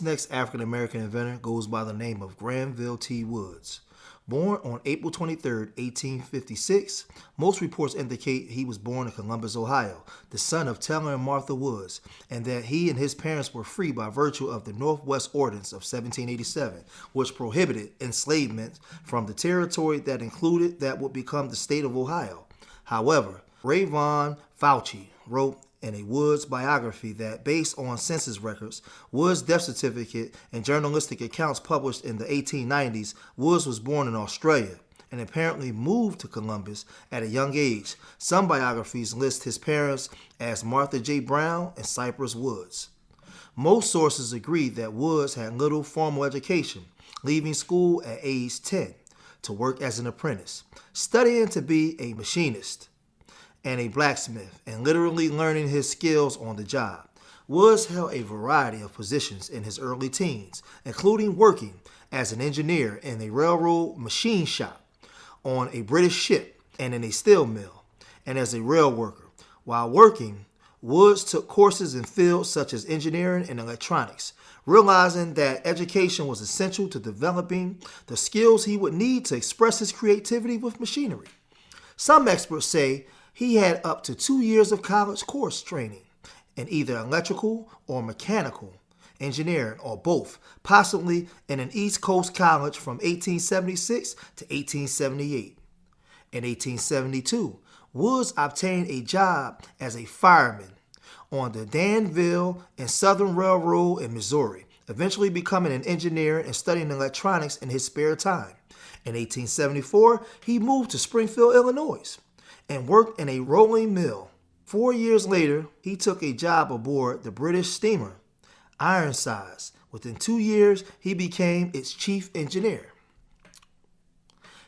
next African-American inventor goes by the name of Granville T. Woods. Born on April 23, 1856, most reports indicate he was born in Columbus, Ohio, the son of Taylor and Martha Woods, and that he and his parents were free by virtue of the Northwest Ordinance of 1787, which prohibited enslavement from the territory that included that would become the state of Ohio. However, Rayvon Fauci wrote in a Woods biography that, based on census records, Woods' death certificate, and journalistic accounts published in the 1890s, Woods was born in Australia and apparently moved to Columbus at a young age. Some biographies list his parents as Martha J. Brown and Cypress Woods. Most sources agree that Woods had little formal education, leaving school at age 10 to work as an apprentice, studying to be a machinist and a blacksmith, and literally learning his skills on the job. Woods held a variety of positions in his early teens, including working as an engineer in a railroad machine shop, on a British ship, and in a steel mill, and as a rail worker. While working, Woods took courses in fields such as engineering and electronics, realizing that education was essential to developing the skills he would need to express his creativity with machinery. Some experts say he had up to 2 years of college course training in either electrical or mechanical engineering, or both, possibly in an East Coast college from 1876 to 1878. In 1872, Woods obtained a job as a fireman on the Danville and Southern Railroad in Missouri, eventually becoming an engineer and studying electronics in his spare time. In 1874, he moved to Springfield, Illinois, and worked in a rolling mill. 4 years later, he took a job aboard the British steamer Ironsides. Within 2 years, he became its chief engineer.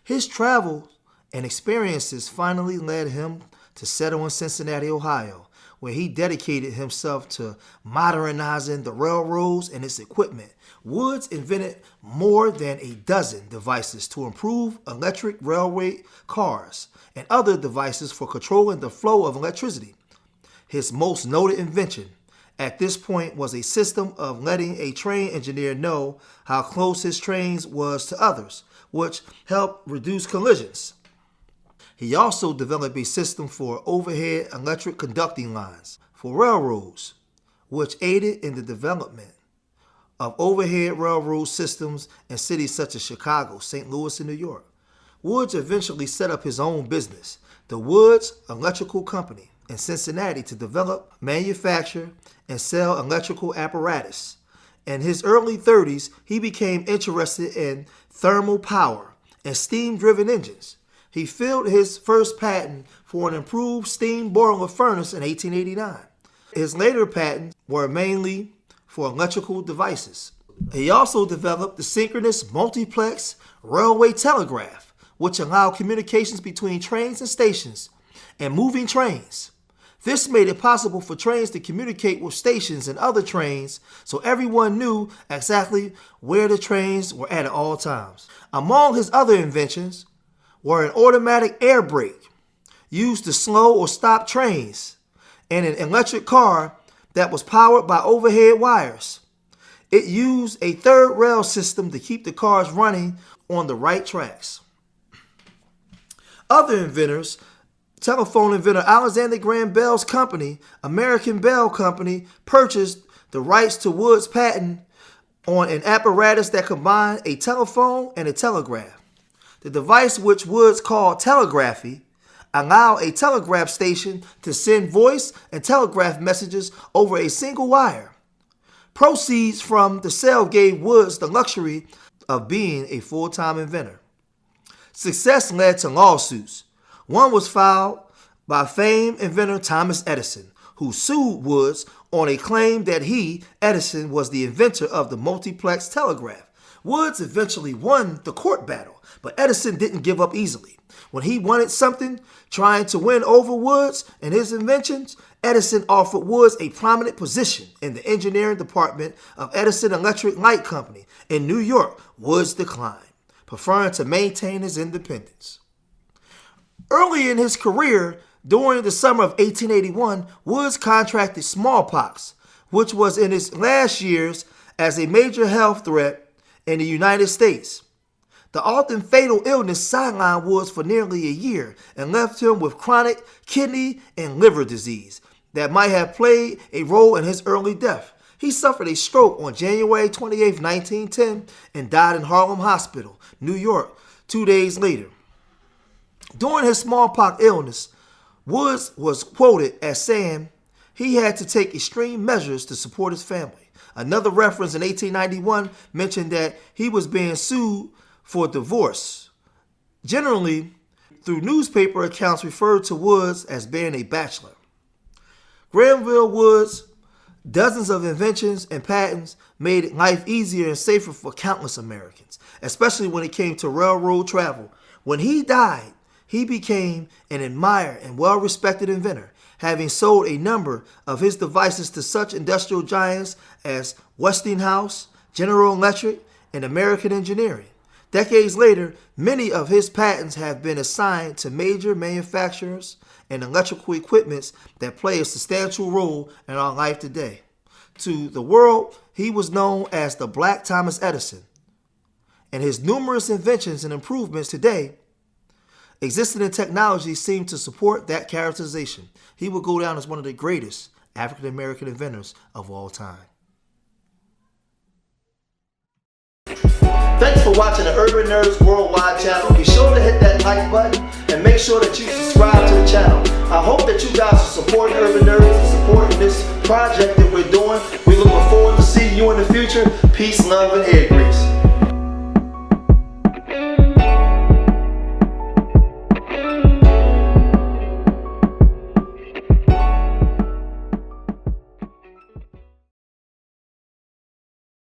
His travels and experiences finally led him to settle in Cincinnati, Ohio, where he dedicated himself to modernizing the railroads and its equipment. Woods invented more than a dozen devices to improve electric railway cars and other devices for controlling the flow of electricity. His most noted invention at this point was a system of letting a train engineer know how close his train was to others, which helped reduce collisions. He also developed a system for overhead electric conducting lines for railroads, which aided in the development of overhead railroad systems in cities such as Chicago, St. Louis, and New York. Woods eventually set up his own business, the Woods Electrical Company, in Cincinnati, to develop, manufacture, and sell electrical apparatus. In his early 30s, he became interested in thermal power and steam-driven engines. He filed his first patent for an improved steam boiler furnace in 1889. His later patents were mainly for electrical devices. He also developed the synchronous multiplex railway telegraph, which allowed communications between trains and stations and moving trains. This made it possible for trains to communicate with stations and other trains, so everyone knew exactly where the trains were at all times. Among his other inventions were an automatic air brake used to slow or stop trains, and an electric car that was powered by overhead wires. It used a third rail system to keep the cars running on the right tracks. Other inventors: telephone inventor Alexander Graham Bell's company, American Bell Company, purchased the rights to Woods' patent on an apparatus that combined a telephone and a telegraph. The device, which Woods called telegraphy, allowed a telegraph station to send voice and telegraph messages over a single wire. Proceeds from the sale gave Woods the luxury of being a full-time inventor. Success led to lawsuits. One was filed by famed inventor Thomas Edison, who sued Woods on a claim that he, Edison, was the inventor of the multiplex telegraph. Woods eventually won the court battle, but Edison didn't give up easily. When he wanted something, trying to win over Woods and his inventions, Edison offered Woods a prominent position in the engineering department of Edison Electric Light Company in New York. Woods declined, preferring to maintain his independence. Early in his career, during the summer of 1881, Woods contracted smallpox, which was in his last years as a major health threat in the United States. The often fatal illness sidelined Woods for nearly a year and left him with chronic kidney and liver disease that might have played a role in his early death. He suffered a stroke on January 28, 1910 and died in Harlem Hospital, New York, 2 days later. During his smallpox illness, Woods was quoted as saying he had to take extreme measures to support his family. Another reference in 1891 mentioned that he was being sued for divorce. Generally, through newspaper accounts referred to Woods as being a bachelor. Granville Woods' dozens of inventions and patents made life easier and safer for countless Americans, especially when it came to railroad travel. When he died, he became an admired and well-respected inventor, having sold a number of his devices to such industrial giants as Westinghouse, General Electric, and American Engineering. Decades later, many of his patents have been assigned to major manufacturers and electrical equipments that play a substantial role in our life today. To the world, he was known as the Black Thomas Edison, and his numerous inventions and improvements today existing in technology seem to support that characterization. He will go down as one of the greatest African-American inventors of all time. Thanks for watching the Urban Nerds Worldwide channel. Be sure to hit that like button and make sure that you subscribe to the channel. I hope that you guys are supporting Urban Nerds and supporting this project that we're doing. We're looking forward to seeing you in the future. Peace, love, and hair grease.